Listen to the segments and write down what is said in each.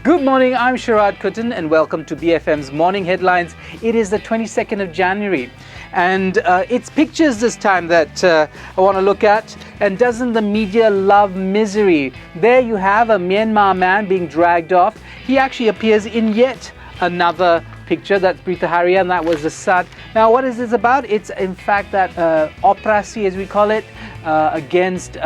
Good morning, I'm Sharaad Kuttan and welcome to BFM's Morning Headlines. It is the 22nd of January and it's pictures this time that I want to look at. And doesn't the media love misery? There you have a Myanmar man being dragged off. He actually appears in yet another picture. That's Berita Harian, that was the Sun. Now what is this about? It's in fact that operasi, as we call it, against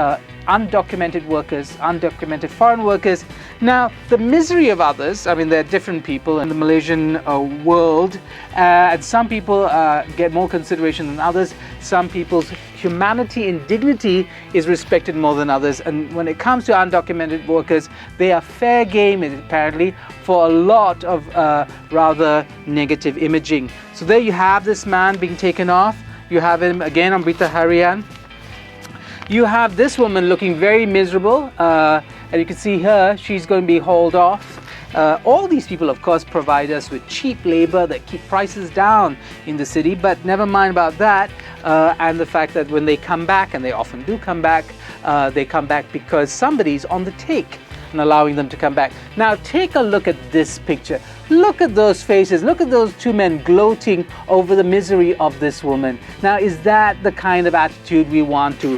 undocumented workers, undocumented foreign workers. Now, the misery of others, I mean, there are different people in the Malaysian world, and some people get more consideration than others. Some people's humanity and dignity is respected more than others. And when it comes to undocumented workers, they are fair game, apparently, for a lot of rather negative imaging. So there you have this man being taken off. You have him again on Berita Harian. You have this woman looking very miserable, and you can see her, she's going to be hauled off. All these people, of course, provide us with cheap labor that keep prices down in the city, but never mind about that, and the fact that when they come back, and they often do come back, they come back because somebody's on the take and allowing them to come back. Now take a look at this picture. Look at those faces. Look at those two men gloating over the misery of this woman. Now, is that the kind of attitude we want to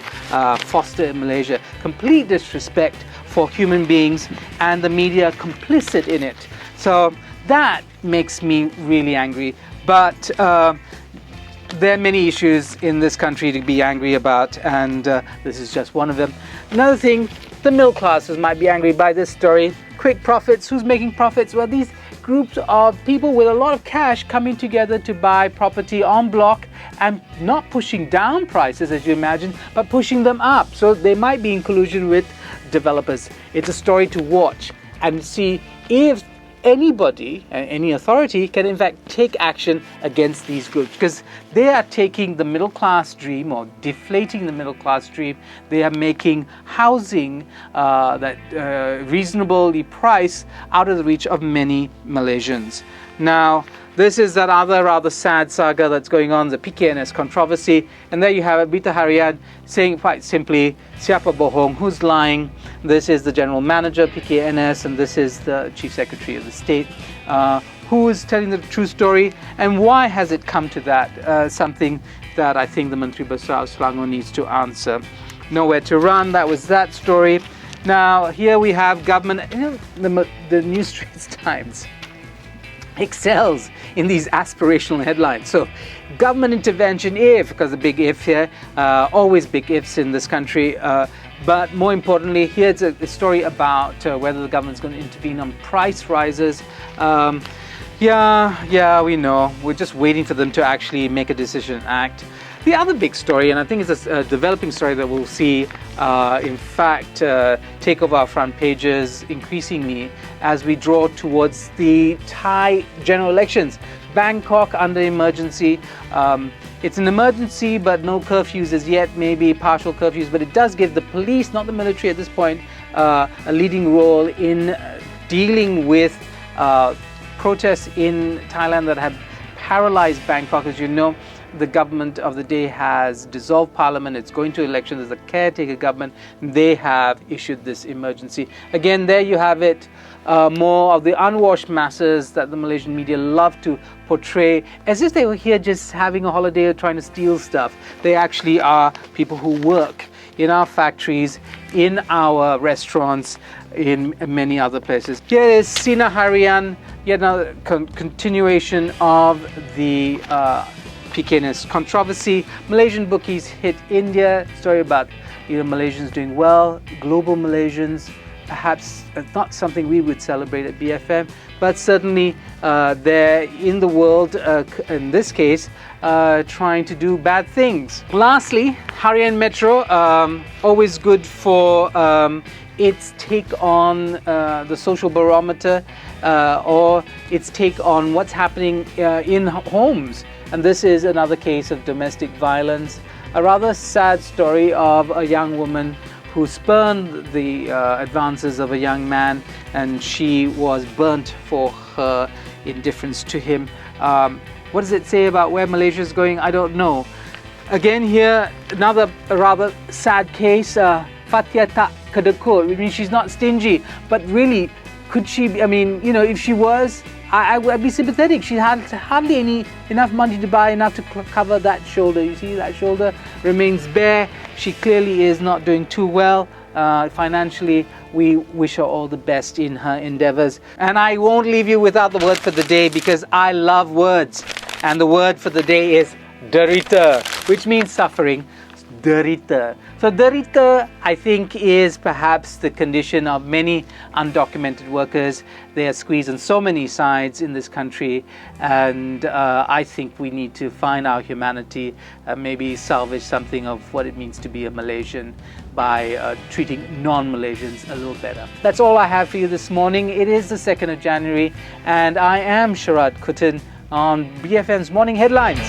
foster in Malaysia? Complete disrespect for human beings and the media complicit in it. So that makes me really angry. But there are many issues in this country to be angry about, and this is just one of them. Another thing, the middle classes might be angry by this story. Quick profits. Who's making profits? Well, these groups of people with a lot of cash coming together to buy property en bloc and not pushing down prices, as you imagine, but pushing them up. So they might be in collusion with developers. It's a story to watch and see if anybody, any authority, can in fact take action against these groups, because they are taking the middle class dream or deflating the middle class dream. They are making housing that reasonably priced out of the reach of many Malaysians. Now, this is that other rather sad saga that's going on, the PKNS controversy. And there you have it, Berita Harian saying quite simply, siapa bohong, who's lying? This is the general manager, PKNS, and this is the chief secretary of the state. Who is telling the true story, and why has it come to that? Something that I think the Menteri Besar Selangor needs to answer. Nowhere to run, that was that story. Now, here we have government, the New Straits Times excels in these aspirational headlines. So, government intervention if, because the big if here, always big ifs in this country. But more importantly, here's a story about whether the government's going to intervene on price rises. Yeah, we know. We're just waiting for them to actually make a decision and act. The other big story, and I think it's a developing story that we'll see, in fact, take over our front pages increasingly as we draw towards the Thai general elections. Bangkok under emergency. It's an emergency, but no curfews as yet, maybe partial curfews, but it does give the police, not the military at this point, a leading role in dealing with protests in Thailand that have paralyzed Bangkok. As you know, the government of the day has dissolved parliament. It's going to elections as a caretaker government. They have issued this emergency. Again, there you have it. More of the unwashed masses that the Malaysian media love to portray as if they were here just having a holiday or trying to steal stuff. They actually are people who work in our factories, in our restaurants, in many other places. Here is Sina Harian, yet another continuation of the PKNS controversy. Malaysian bookies hit India. Story about Malaysians doing well, global Malaysians. Perhaps not something we would celebrate at BFM, but certainly they're in the world, in this case, trying to do bad things. Lastly, Harian Metro, always good for its take on the social barometer or its take on what's happening in homes. And this is another case of domestic violence, a rather sad story of a young woman who spurned the advances of a young man, and she was burnt for her indifference to him. What does it say about where Malaysia is going? I don't know. Again here, another rather sad case. Fatia tak kedekut, which means she's not stingy, but really Could she, I mean, you know, if she was, I'd be sympathetic. She had hardly enough money to buy enough to cover that shoulder. You see, that shoulder remains bare. She clearly is not doing too well financially. We wish her all the best in her endeavors. And I won't leave you without the word for the day, because I love words. And the word for the day is derita, which means suffering. Derita. So derita, I think, is perhaps the condition of many undocumented workers. They are squeezed on so many sides in this country, and I think we need to find our humanity, maybe salvage something of what it means to be a Malaysian by treating non-Malaysians a little better. That's all I have for you this morning. It is the 2nd of January, and I am Sharaad Kuttan on BFM's Morning Headlines.